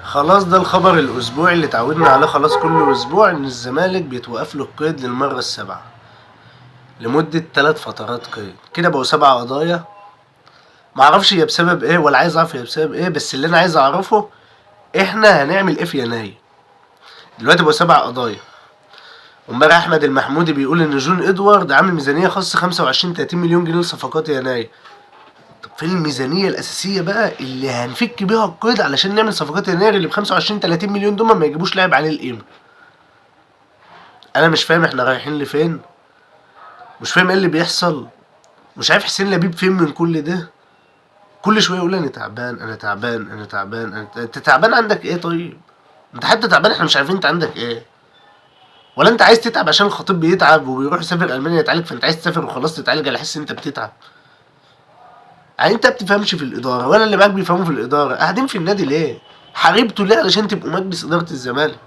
خلاص ده الخبر الاسبوعي اللي اتعودنا عليه خلاص كل اسبوع، ان الزمالك بيتوقف له القيد للمرة السابعة لمدة 3 فترات قيد، كده بقوا 7 قضايا. معرفش هي بسبب ايه ولا عايز اعرف هي بسبب ايه، بس اللي انا عايز اعرفه احنا هنعمل ايه في يناير. دلوقتي بقوا 7 قضايا، وامبارح احمد المحمودي بيقول ان جون ادوارد عامل ميزانية خاصة 25-30 مليون جنيه لصفقات يناير. طب فين الميزانية الأساسية بقى اللي هنفك بيها القيد علشان نعمل صفقات يناير اللي ب25-30 مليون دول ما يجيبوش لاعب عليه القيمة؟ أنا مش فاهم احنا رايحين لفين، مش فاهم ايه اللي بيحصل، مش عارف حسين لبيب فين من كل ده. كل شوية يقول أنا تعبان أنا تعبان أنا تعبان. أنت تعبان عندك إيه طيب؟ أنت حتى تعبان إحنا مش عارفين أنت عندك إيه؟ ولا أنت عايز تتعب عشان الخطيب بيتعب وبيروح يسافر ألمانيا يتعالج، فأنت عايز تسافر وخلاص تتعالج على حس أنت بتتعب؟ يعني انت بتفهمش في الاداره ولا اللي معاك بيفهموا في الاداره؟ قاعدين في النادي ليه؟ حاربتوا ليه علشان تبقوا مجلس اداره الزمالك؟